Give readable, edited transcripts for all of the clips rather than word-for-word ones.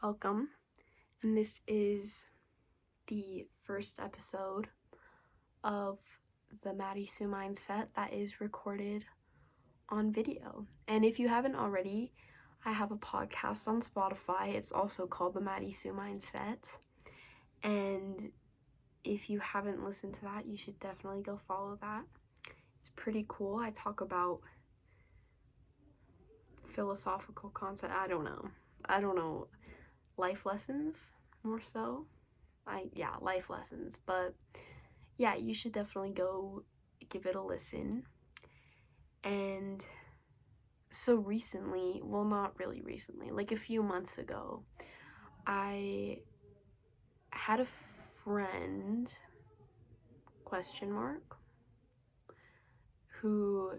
welcome. And this is the first episode of the Maddie Sue Mindset that is recorded on video. And if you haven't already, I have a podcast on Spotify. It's also called the Maddie Sue Mindset. And if you haven't listened to that, you should definitely go follow that. It's pretty cool. I talk about philosophical concept. I don't know. Life lessons, more so. Life lessons. But yeah, you should definitely go give it a listen. And so recently, well, not really recently, like a few months ago, I had a friend, who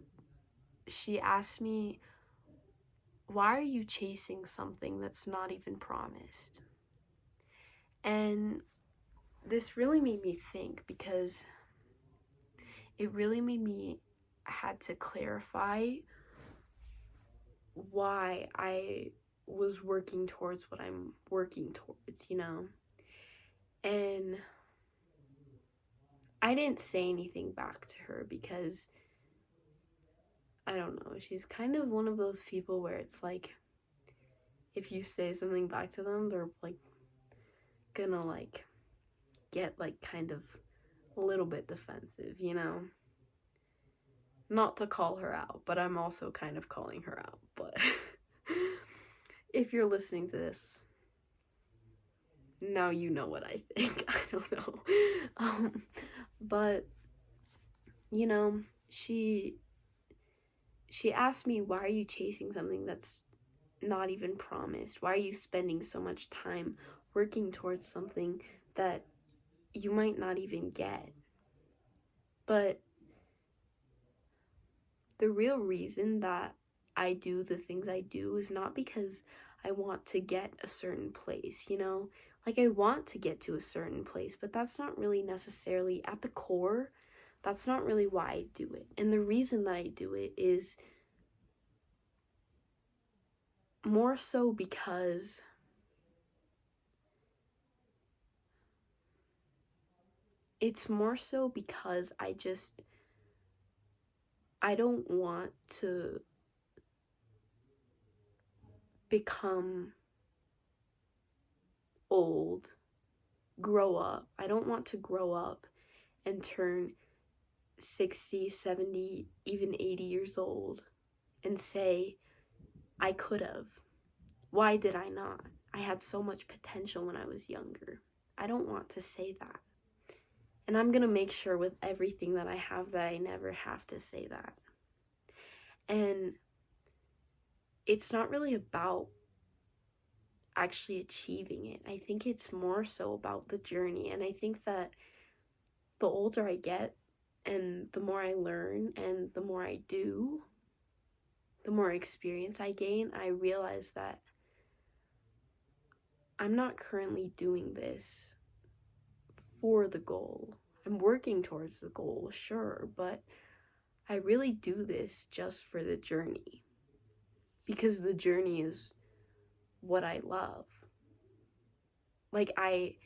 she asked me, why are you chasing something that's not even promised? And this really made me think, because it really made me had to clarify why I was working towards what I'm working towards, And I didn't say anything back to her because, I don't know, she's kind of one of those people where it's like, if you say something back to them, they're like gonna like get like kind of a little bit defensive, Not to call her out, but I'm also kind of calling her out. But if you're listening to this, now you know what I think. I don't know. But she asked me, why are you chasing something that's not even promised? Why are you spending so much time working towards something that you might not even get? But the real reason that I do the things I do is not because I want to get a certain place, Like, I want to get to a certain place, but that's not really necessarily at the core. That's not really why I do it. And the reason that I do it is more so because I don't want to become old, grow up. I don't want to grow up and turn 60, 70, even 80 years old and say, I could have. Why did I not? I had so much potential when I was younger. I don't want to say that. And I'm gonna make sure with everything that I have that I never have to say that. And it's not really about actually achieving it. I think it's more so about the journey. And I think that the older I get and the more I learn and the more I do, the more experience I gain, I realize that I'm not currently doing this for the goal. I'm working towards the goal, sure, but I really do this just for the journey, because the journey is what I love. Like, I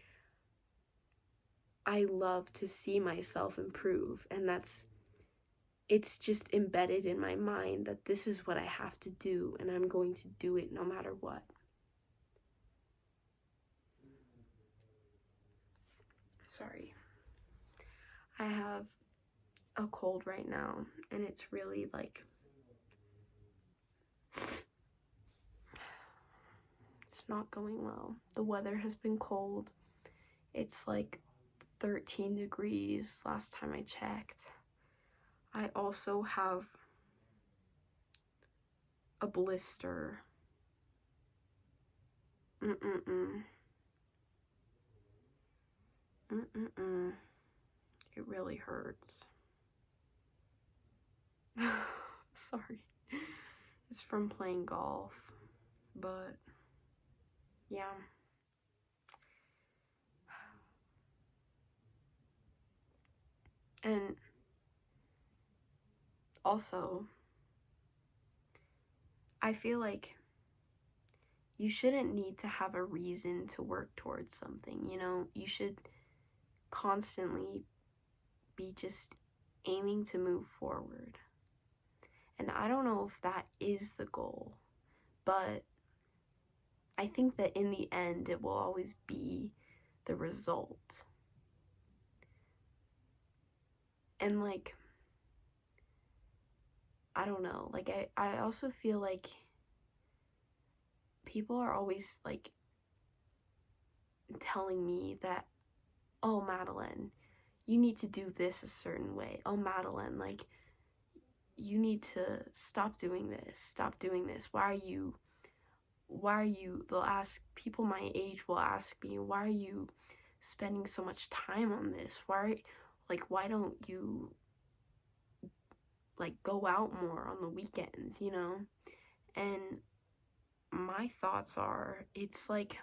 love to see myself improve, and it's just embedded in my mind that this is what I have to do, and I'm going to do it no matter what. Sorry. I have a cold right now, and it's really like, it's not going well. The weather has been cold. It's like 13 degrees last time I checked. I also have a blister. It really hurts. Sorry. It's from playing golf. But yeah. And also, I feel like, you shouldn't need to have a reason to work towards something, you know? You should constantly be just aiming to move forward. And I don't know if that is the goal, but I think that in the end, it will always be the result. And like, I don't know, like I also feel like people are always like telling me that, oh, Madeline, you need to do this a certain way. Oh, Madeline, like, you need to stop doing this. Why are you, they'll ask, people my age will ask me, why are you spending so much time on this? Why don't you, like, go out more on the weekends, you know? And my thoughts are, it's like,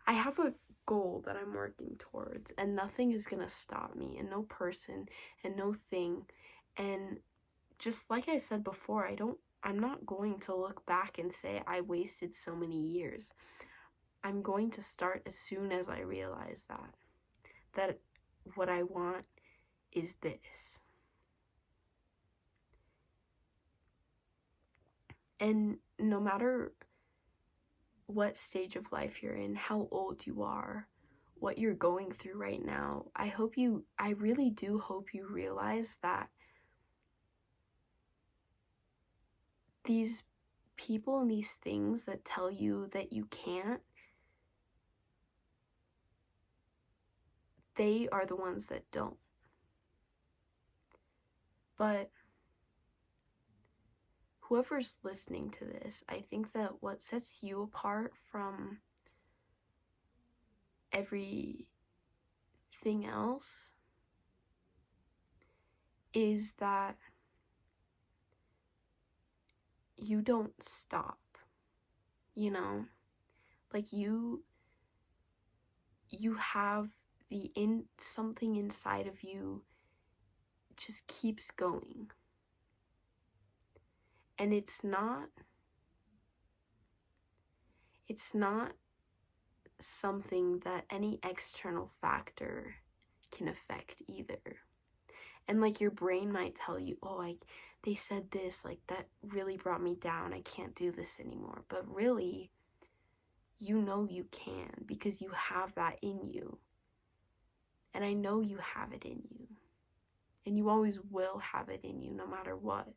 I have a goal that I'm working towards, and nothing is gonna stop me, and no person, and no thing. And just like I said before, I'm not going to look back and say I wasted so many years. I'm going to start as soon as I realize that what I want is this. And no matter what stage of life you're in, how old you are, what you're going through right now, I really do hope you realize that these people and these things that tell you that you can't, they are the ones that don't. But whoever's listening to this, I think that what sets you apart from everything else is that you don't stop, you know? Like, you have something inside of you just keeps going. And it's not something that any external factor can affect either. And like, your brain might tell you, oh, they said this, like, that really brought me down, I can't do this anymore. But really, you know you can, because you have that in you. And I know you have it in you. And you always will have it in you, no matter what.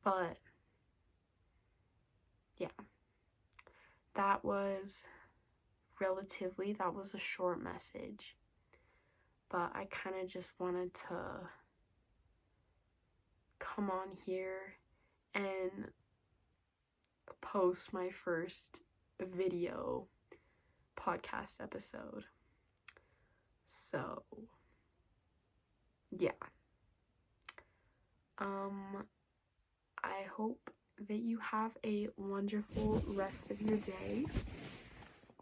But yeah, that was a short message. But I kind of just wanted to come on here and post my first video podcast episode. So, yeah. I hope that you have a wonderful rest of your day,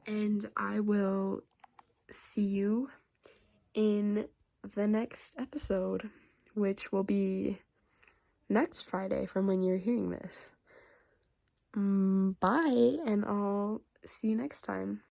and I will see you in the next episode, which will be next Friday from when you're hearing this. Bye, and I'll see you next time.